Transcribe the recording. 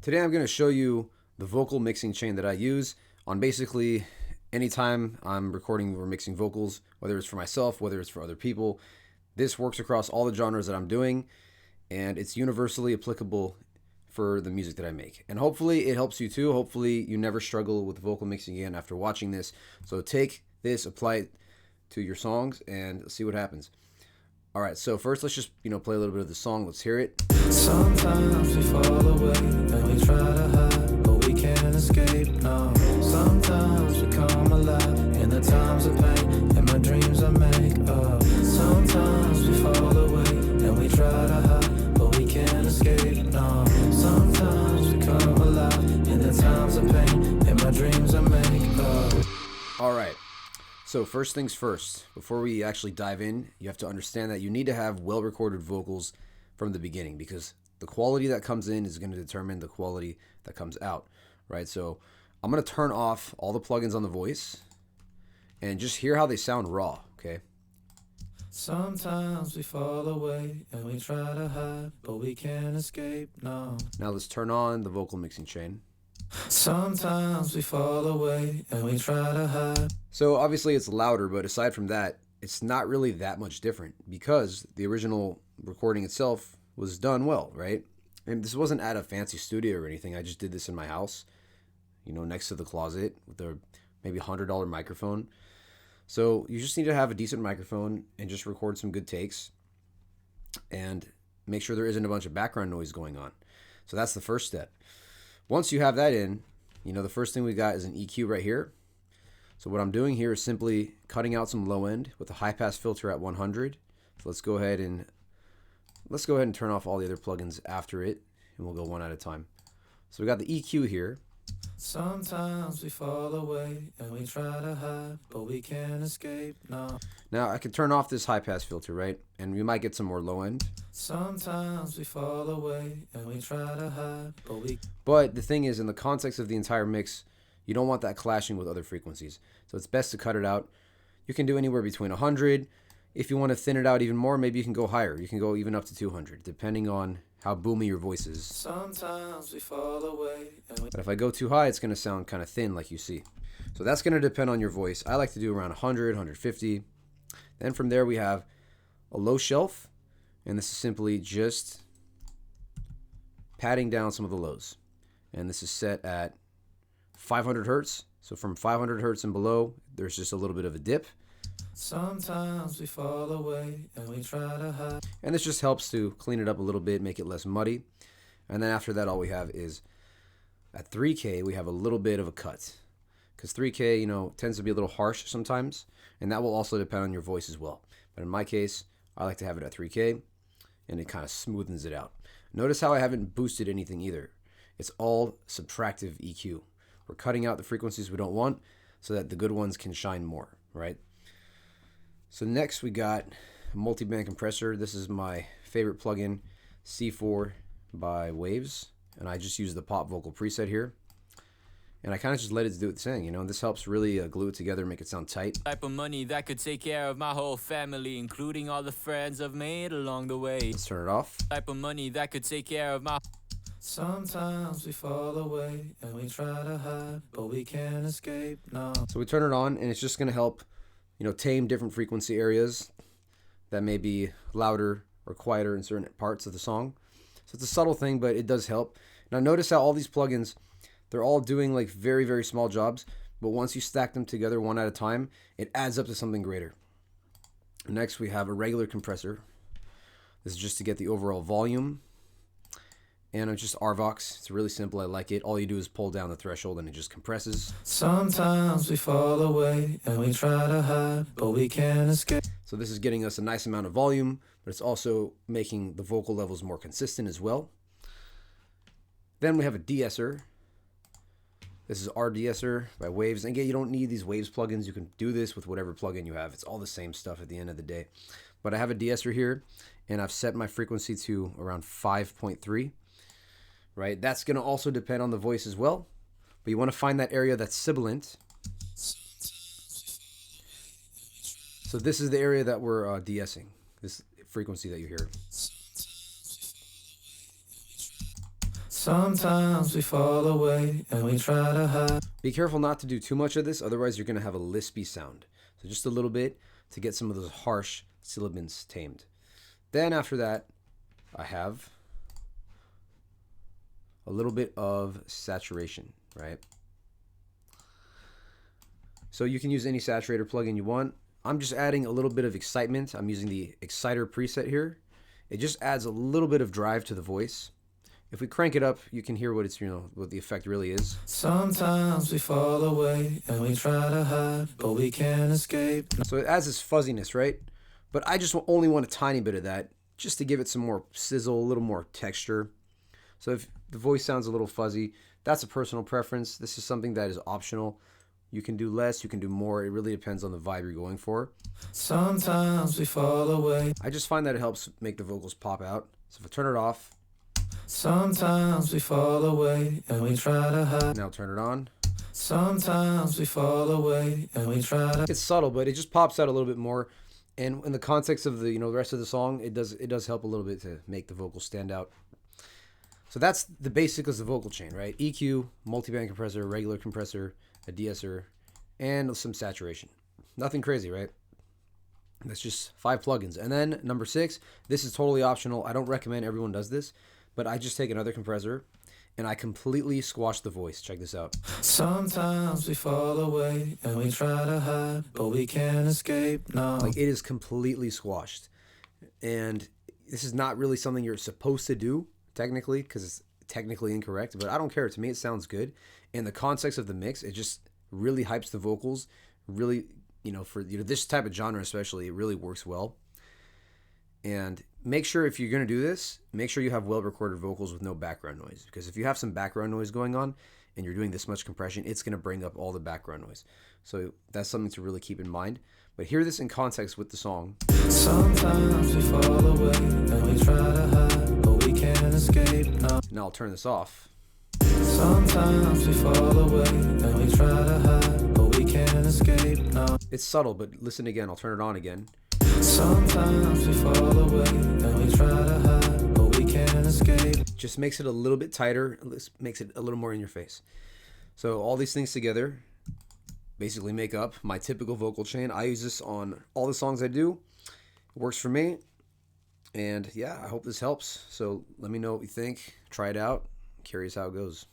Today I'm going to show you the vocal mixing chain that I use on basically anytime I'm recording or mixing vocals, whether it's for myself, whether it's for other people. This works across all the genres that I'm doing, and it's universally applicable for the music that I make. And hopefully it helps you too. Hopefully you never struggle with vocal mixing again after watching this. So take this, apply it to your songs, and see what happens. All right, so first let's just play a little bit of the song. Let's hear it. Sometimes we fall away and we try to hide, but we can't escape, no. Sometimes we come alive in the times of pain, and my dreams are make up. Sometimes we fall away and we try to hide, but we can't escape, no. Sometimes we come alive in the times of pain, and my dreams are make up. All right. So first things first, before we actually dive in, you have to understand that you need to have well-recorded vocals from the beginning, because the quality that comes in is going to determine the quality that comes out, right? So I'm going to turn off all the plugins on the voice and just hear how they sound raw, okay? Sometimes we fall away and we try to hide, but we can't escape, no. Now let's turn on the vocal mixing chain. Sometimes we fall away and we try to hide. So obviously it's louder, but aside from that, it's not really that much different because the original recording itself was done well, right? And this wasn't at a fancy studio or anything. I just did this in my house, next to the closet with a maybe $100 microphone. So you just need to have a decent microphone and just record some good takes and make sure there isn't a bunch of background noise going on. So that's the first step. Once you have that in, the first thing we got is an EQ right here. So what I'm doing here is simply cutting out some low end with a high pass filter at 100. So let's go ahead and turn off all the other plugins after it, and we'll go one at a time. So we got the EQ here. Sometimes we fall away and we try to hide, but we can't escape, no. Now I can turn off this high pass filter, right? And we might get some more low end. Sometimes we fall away and we try to hide, But the thing is, in the context of the entire mix, you don't want that clashing with other frequencies. So it's best to cut it out. You can do anywhere between 100. If you want to thin it out even more, maybe you can go higher. You can go even up to 200, depending on how boomy your voice is. Sometimes we fall away and But if I go too high, it's going to sound kind of thin like you see. So that's going to depend on your voice. I like to do around 100, 150. Then from there we have a low shelf. And this is simply just patting down some of the lows. And this is set at 500 hertz. So from 500 hertz and below, there's just a little bit of a dip. sometimes we fall away and we try to hide. And this just helps to clean it up a little bit, make it less muddy. And then after that, all we have is at 3K, we have a little bit of a cut. Because 3K, tends to be a little harsh sometimes. And that will also depend on your voice as well. But in my case, I like to have it at 3K. And it kind of smoothens it out. Notice how I haven't boosted anything either. It's all subtractive EQ. We're cutting out the frequencies we don't want so that the good ones can shine more, right? So next we got a multi-band compressor. This is my favorite plugin, C4 by Waves. And I just use the pop vocal preset here. And I kind of just let it do its thing, and this helps really glue it together, make it sound tight. Type of money that could take care of my whole family, including all the friends I've made along the way. Let's turn it off. Type of money that could take care of my Sometimes we fall away and we try to hide, but we can't escape, no. So we turn it on, and it's just going to help, tame different frequency areas that may be louder or quieter in certain parts of the song. So it's a subtle thing, but it does help. Now notice how all these plugins, they're all doing like very, very small jobs, but once you stack them together one at a time, it adds up to something greater. Next, we have a regular compressor. This is just to get the overall volume. And it's just Arvox. It's really simple. I like it. All you do is pull down the threshold and it just compresses. Sometimes we fall away and we try to hide, but we can't escape. So this is getting us a nice amount of volume, but it's also making the vocal levels more consistent as well. Then we have a de-esser. This is our de-esser by Waves. And again, you don't need these Waves plugins. You can do this with whatever plugin you have. It's all the same stuff at the end of the day. But I have a de-esser here, and I've set my frequency to around 5.3. Right? That's going to also depend on the voice as well. But you want to find that area that's sibilant. So this is the area that we're de-essing, this frequency that you hear. Sometimes we fall away and we try to hide. Be careful not to do too much of this, otherwise you're going to have a lispy sound. So just a little bit to get some of those harsh sibilants tamed. Then after that, I have a little bit of saturation, right? So you can use any saturator plugin you want. I'm just adding a little bit of excitement. I'm using the Exciter preset here. It just adds a little bit of drive to the voice. If we crank it up, you can hear what it's, what the effect really is. Sometimes we fall away and we try to hide, but we can't escape. So it adds this fuzziness, right? But I just only want a tiny bit of that, just to give it some more sizzle, a little more texture. So if the voice sounds a little fuzzy, that's a personal preference. This is something that is optional. You can do less, you can do more. It really depends on the vibe you're going for. Sometimes we fall away. I just find that it helps make the vocals pop out. So if I turn it off. Sometimes we fall away and we try to hide. Now turn it on. Sometimes we fall away and we try to. It's subtle, but it just pops out a little bit more. And in the context of the, the rest of the song, it does help a little bit to make the vocals stand out. So that's the basic of the vocal chain, right? EQ, multiband compressor, regular compressor, a de-esser, and some saturation. Nothing crazy, right? That's just 5 plugins. And then number 6, this is totally optional. I don't recommend everyone does this, but I just take another compressor and I completely squash the voice. Check this out. Sometimes we fall away and we try to hide, but we can't escape. No. Like, it is completely squashed. And this is not really something you're supposed to do, technically, because it's technically incorrect, but I don't care. To me, it sounds good. In the context of the mix, it just really hypes the vocals. Really, for this type of genre especially, it really works well. And make sure, if you're going to do this, make sure you have well-recorded vocals with no background noise. Because if you have some background noise going on and you're doing this much compression, it's going to bring up all the background noise. So that's something to really keep in mind. But hear this in context with the song. Sometimes we fall away and we try to hide, but we can't escape. No. Now I'll turn this off. Sometimes we fall away and we try to hide, but we can't escape. No. It's subtle, but listen again. I'll turn it on again. Sometimes we fall away and we try to hide, but we can't escape. Just makes it a little bit tighter, makes it a little more in your face. So all these things together basically make up my typical vocal chain. I use this on all the songs I do. It works for me. And yeah, I hope this helps. So let me know what you think. Try it out. Curious how it goes.